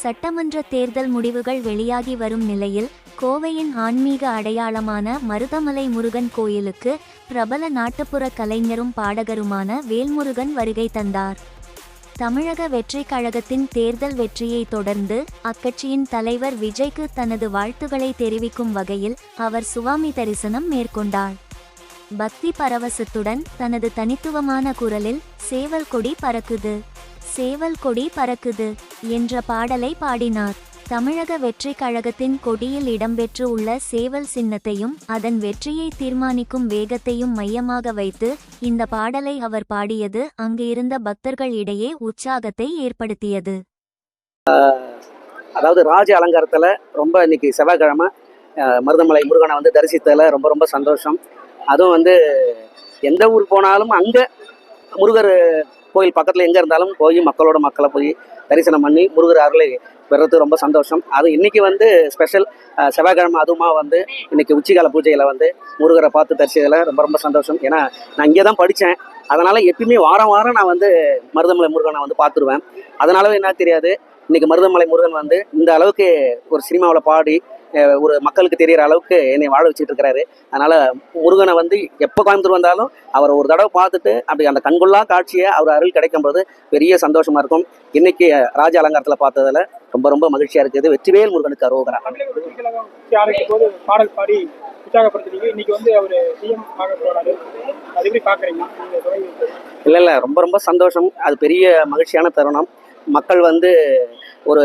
சட்டமன்ற தேர்தல் முடிவுகள் வெளியாகி வரும் நிலையில் கோவையின் ஆன்மீக அடையாளமான மருதமலை முருகன் கோயிலுக்கு பிரபல நாட்டுப்புற கலைஞரும் பாடகருமான வேல்முருகன் வருகை தந்தார். தமிழக வெற்றிக் கழகத்தின் தேர்தல் வெற்றியை தொடர்ந்து அக்கட்சியின் தலைவர் விஜய்க்கு தனது வாழ்த்துக்களை தெரிவிக்கும் வகையில் அவர் சுவாமி தரிசனம் மேற்கொண்டார். பக்தி பரவசத்துடன் தனது தனித்துவமான குரலில் சேவல் கொடி பறக்குது, சேவல் கொடி பறக்குது என்ற பாடலை பாடினார். தமிழக வெற்றிக் கழகத்தின் கொடியில் இடம்பெற்று உள்ள சேவல் சின்னத்தையும் அதன் வெற்றியை தீர்மானிக்கும் வேகத்தையும் மையமாக வைத்து இந்த பாடலை அவர் பாடியது அங்கு இருந்த பக்தர்கள் இடையே உற்சாகத்தை ஏற்படுத்தியது. அதாவது ராஜ அலங்காரத்தில் ரொம்ப இன்னைக்கு செவ்வாய்க்கிழமை மருதமலை முருகனை வந்து தரிசித்ததில் ரொம்ப ரொம்ப சந்தோஷம். அதுவும் எந்த ஊர் போனாலும் அங்கே முருகர் கோயில் பக்கத்தில் எங்கே இருந்தாலும் போய் மக்களை போய் தரிசனம் பண்ணி முருகர் அருளை பெறது ரொம்ப சந்தோஷம். அது இன்றைக்கி ஸ்பெஷல் செவ்வாய்க்கிழமை அதுவுமா இன்றைக்கி உச்சிகால பூஜையில் முருகரை பார்த்து தரிசித்ததில் ரொம்ப ரொம்ப சந்தோஷம். ஏன்னா நான் இங்கே தான் படித்தேன், அதனால் எப்பயுமே வாரம் வாரம் நான் மருதமலை முருகனை பார்த்துருவேன். அதனாலவே என்ன தெரியாது, இன்றைக்கி மருதமலை முருகன் இந்த அளவுக்கு ஒரு சினிமாவில் பாடி ஒரு மக்களுக்கு தெரிகிற அளவுக்கு என்னை வாழ வச்சுட்டு இருக்கிறாரு. அதனால் முருகனை எப்போ கோயம்புத்தூர் வந்தாலும் அவரை ஒரு தடவை பார்த்துட்டு அப்படி அந்த கண்கொள்ளா காட்சியை அவர் அருள் கிடைக்கும்போது பெரிய சந்தோஷமாக இருக்கும். இன்றைக்கி ராஜ அலங்காரத்தில் பார்த்ததில் ரொம்ப ரொம்ப மகிழ்ச்சியாக இருக்குது. வெற்றிவேல் முருகனுக்கு அரோகரா. பாடல் பாடி உற்சாகப்படுத்துறீங்க. இன்னைக்கு அவர் சிஎம் ஆக போறாரு, அது எப்படி பார்க்குறீங்க? இல்லை ரொம்ப ரொம்ப சந்தோஷம். அது பெரிய மகிழ்ச்சியான தருணம். மக்கள் ஒரு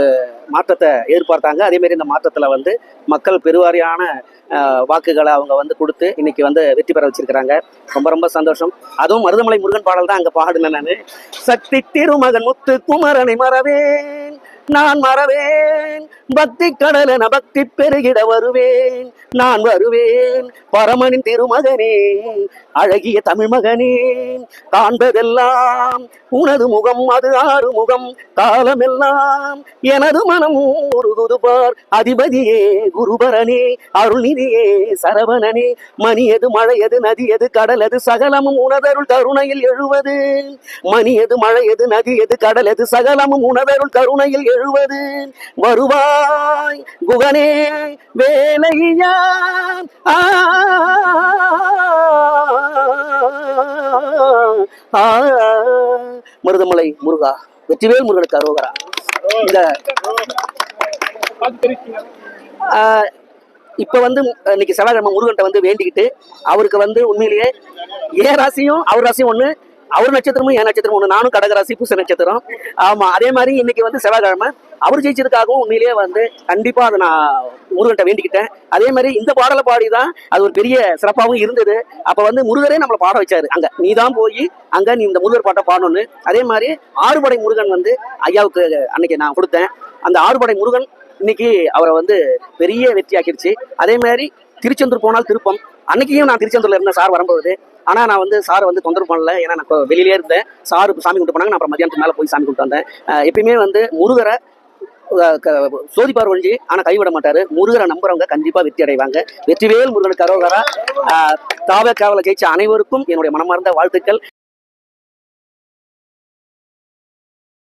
மாற்றத்தை எதிர்பார்த்தாங்க. அதேமாரி இந்த மாற்றத்தில் மக்கள் பெருவாரியான வாக்குகளை அவங்க கொடுத்து இன்னைக்கு வெற்றி பெற வச்சிருக்கிறாங்க. ரொம்ப ரொம்ப சந்தோஷம். அதுவும் மருதமலை முருகன் பாடல் தான் அங்கே பாடினேன் நான். சக்தி திருமகன் முத்து குமரனை மறவேன், நான் மறவேன், பக்தி கடலென பக்தி பெருகிட வருவேன், நான் வருவேன், பரமனின் திருமகனே, அழகிய தமிழ் மகனே, காண்பதெல்லாம் உனது முகம், அது ஆறு முகம், காலமெல்லாம் எனது மனம் உருகுது பார், அதிபதியே குருபரனே, அருள்நிதியே சரவணனே, மணியது மழையது நதியது கடலது சகலமும் உனதருள் கருணையில் எழுவது, மணியது மழையது நதியது கடலது சகலமும் உனதருள் கருணையில் எழுவது, வருவாய் குகனே வேலையா மருதமலை முருகா, வெற்றிவேல் முருகனுக்கு அரோகரா. இந்த இப்ப இன்னைக்கு செவ்வாய்க்கிழமை முருகன்ட்ட வேண்டிக்கிட்டு அவருக்கு உண்மையிலேயே ஏ ராசியும் அவர் ராசியும் ஒண்ணு, அவர் நட்சத்திரமும் என் நட்சத்திரம் ஒண்ணு. நானும் கடகராசி பூச நட்சத்திரம். ஆமா, அதே மாதிரி இன்னைக்கு செவ்வாய்க்கிழமை அவர் ஜெயிச்சதுக்காகவும் உண்மையிலேயே கண்டிப்பா அதை நான் முருகன்ட்ட வேண்டிக்கிட்டேன். அதே மாதிரி இந்த பாடலை பாடிதான் அது ஒரு பெரிய சிறப்பாகவும் இருந்தது. அப்ப முருகரே நம்மளை பாட வச்சாரு. அங்க நீ தான் போய் அங்க நீ இந்த முருகர் பாட்டை பாடணும்னு. அதே மாதிரி ஆறுபடை முருகன் ஐயாவுக்கு அன்னைக்கு நான் கொடுத்தேன். அந்த ஆறுபடை முருகன் இன்னைக்கு அவரை பெரிய வெற்றி ஆக்கிடுச்சு. அதே மாதிரி திருச்செந்தூர் போனால் திருப்பம். அன்னைக்கும் நான் திருச்செந்தூர்ல இருந்தேன் சார் வரும்போது. ஆனா நான் சாரை தொந்தரவு பண்ணல. ஏன்னா நான் வெளியிலே இருந்தேன். சார் சாமி கும்பிட்டு போனாங்க. நான் அப்புறம் மத்தியானத்துக்கு மேல போய் சாமி கும்பிட்டு வந்தேன். எப்பயுமே முருகரை சோதிப்பார் ஒழிஞ்சு ஆனா கைவிட மாட்டாரு. முருகரை நம்புறவங்க கண்டிப்பா வெற்றி அடைவாங்க. வெற்றிவேல் முருகனுக்கு அரோகரா. தாவ காவல ஜெயிச்ச அனைவருக்கும் என்னுடைய மனமார்ந்த வாழ்த்துக்கள்.